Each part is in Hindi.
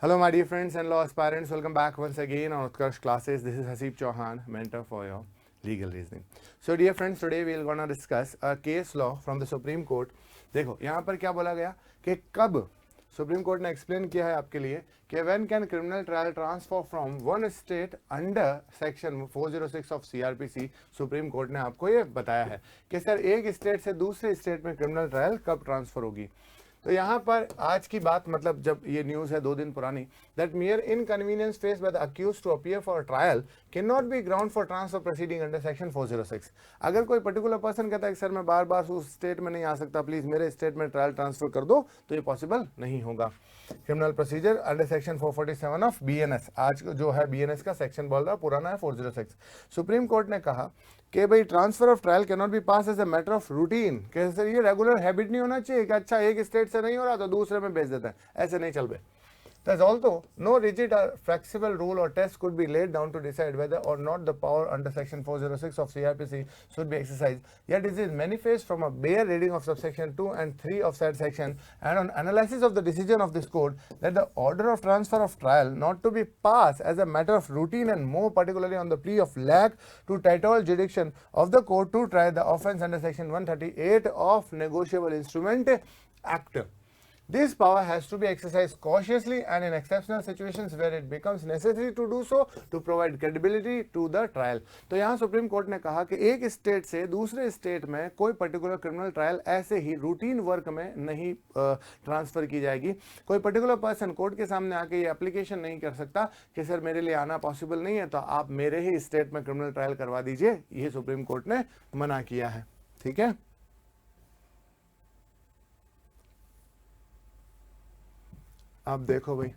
Hello, my dear friends and law aspirants. Welcome back once again on Utkarsh classes. This is Hasib Chauhan, mentor for your legal reasoning. So, dear friends, today we are going to discuss a case law from the Supreme Court. देखो यहाँ पर क्या बोला गया कि कब सुप्रीम कोर्ट ने एक्सप्लेन किया है आपके लिए कि when can criminal trial transfer from one state under section 406 of CrPC. Supreme court ने आपको ये बताया है कि सर एक स्टेट से दूसरे स्टेट में क्रिमिनल ट्रायल कब ट्रांसफर होगी. तो यहाँ पर आज की बात मतलब जब ये न्यूज़ है 2 दिन पुरानी, that mere inconvenience face by the accused to appear for trial can not be ground for transfer proceeding under section 406. अगर कोई पर्टिकुलर पर्सन कहता है कि सर मैं बार बार उस स्टेट में नहीं आ सकता, प्लीज मेरे स्टेट में ट्रायल ट्रांसफर कर दो, तो ये पॉसिबल नहीं होगा. Criminal procedure under section 447 of BNS, आज जो है बीएनएस का सेक्शन बोल रहा है, पुराना है 406. सुप्रीम कोर्ट ने कहा कि भाई transfer of trial can not be pass as a matter of routine. कि सर ये रेगुलर हैबिट नहीं होना चाहिए कि अच्छा एक स्टेट से नहीं हो रहा तो दूसरे में भेज देता है, ऐसे नहीं चल बे. Thus, although no rigid or flexible rule or test could be laid down to decide whether or not the power under section 406 of CRPC should be exercised, yet it is manifest from a bare reading of subsection 2 and 3 of said section and on analysis of the decision of this court that the order of transfer of trial not to be passed as a matter of routine and more particularly on the plea of lack to territorial jurisdiction of the court to try the offence under section 138 of Negotiable Instrument Act. This power has to be exercised cautiously and in exceptional situations where it becomes necessary to do so to provide credibility to the trial. तो यहाँ सुप्रीम कोर्ट ने कहा कि एक स्टेट से दूसरे स्टेट में कोई पर्टिकुलर क्रिमिनल ट्रायल ऐसे ही रूटीन वर्क में नहीं ट्रांसफर की जाएगी. कोई पर्टिकुलर पर्सन कोर्ट के सामने आके ये एप्लीकेशन नहीं कर सकता कि सर मेरे लिए आना पॉसिबल नहीं है तो आप मेरे ही स्टेट में क्रिमिनल ट्रायल करवा दीजिए. ये सुप्रीम कोर्ट ने मना किया है. ठीक है. अब देखो भाई,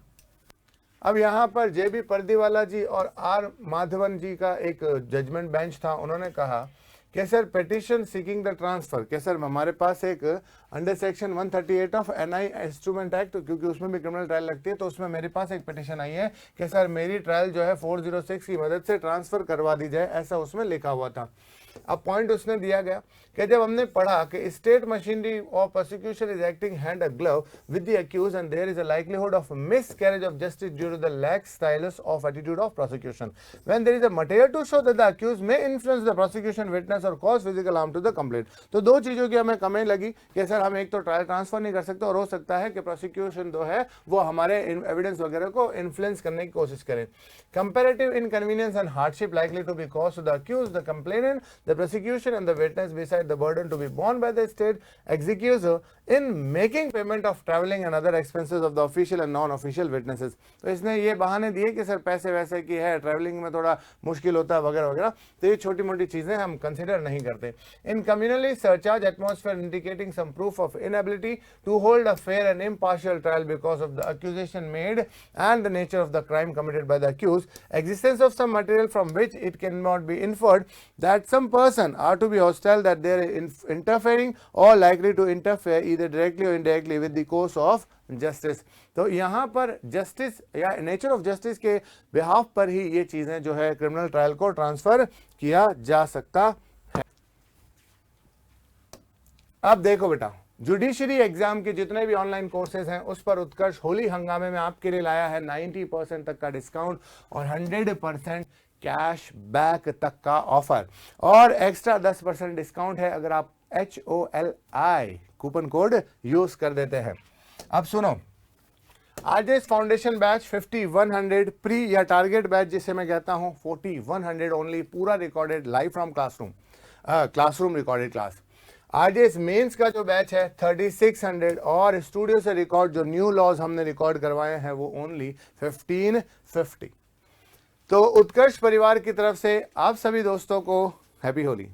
अब यहाँ पर जेबी पर्दीवाला जी और आर माधवन जी का एक जजमेंट बेंच था. उन्होंने कहा कि sir petition seeking the transfer, कि सर हमारे पास एक under section 138 of NI instrument act, क्योंकि उसमें भी क्रिमिनल ट्रायल लगती है, तो उसमें मेरे पास एक पिटिशन आई है कि सर मेरी ट्रायल जो है 406 की मदद से ट्रांसफर करवा दी जाए, ऐसा उसमें लिखा हुआ था. अब पॉइंट उसने दिया गया कि जब हमने पढ़ा कि state machinery of prosecution is acting hand a glove with the accused and there is a likelihood of miscarriage of justice due to the lackadaisical of attitude of prosecution when there is a material to show that the accused may influence the prosecution witness और cause physical harm to the complaint. तो दो चीजों की हमें कमी लगी कि सर हम एक तो ट्रायल ट्रांसफर नहीं कर सकते और हो सकता है कि प्रोसिक्यूशन जो है वो हमारे एविडेंस वगैरह को इन्फ्लुएंस करने की कोशिश करें. Comparative inconvenience and hardship likely to be cause to the accuse, the complainant, the prosecution and the witness beside the burden to be borne by the state executor in making payment of travelling and other expenses of the official and non-official witnesses. तो इसने ये बहाने दिए कि सर पैसे वैसे की है, ट्रैवलिंग में थोड़ा मुश्किल होता है वगैरह वगैरह, तो ये छोटी मोटी चीजें हम कंसिडर नहीं करते. In communally surcharged atmosphere indicating some proof of inability to hold a fair and impartial trial because of the accusation made and the nature of the crime committed by the accused, existence of some material from which it cannot be inferred that some person are to be hostile, that they are interfering or likely to interfere either directly or indirectly with the course of justice. तो यहाँ पर जस्टिस या नेचर ऑफ जस्टिस के बिहाफ पर ही ये चीजें जो है क्रिमिनल ट्रायल को ट्रांसफर किया जा सकता है. अब देखो बेटा, जुडिशरी एग्जाम के जितने भी ऑनलाइन कोर्सेज हैं उस पर उत्कर्ष होली हंगामे में आपके लिए लाया है 90% तक का डिस्काउंट और 100% कैश बैक तक का ऑफर और एक्स्ट्रा 10% डिस्काउंट है अगर आप HOLI कूपन कोड यूज कर देते हैं. अब सुनो, आरजेएस फाउंडेशन बैच 5100 प्री या टारगेट बैच जिसे मैं कहता हूं 4100 ओनली, पूरा recorded live from classroom recorded class. RJS mains का जो बैच है 3600 और स्टूडियो से रिकॉर्ड जो न्यू लॉज हमने रिकॉर्ड करवाए हैं वो ओनली 1550. तो उत्कर्ष परिवार की तरफ से आप सभी दोस्तों को हैप्पी होली.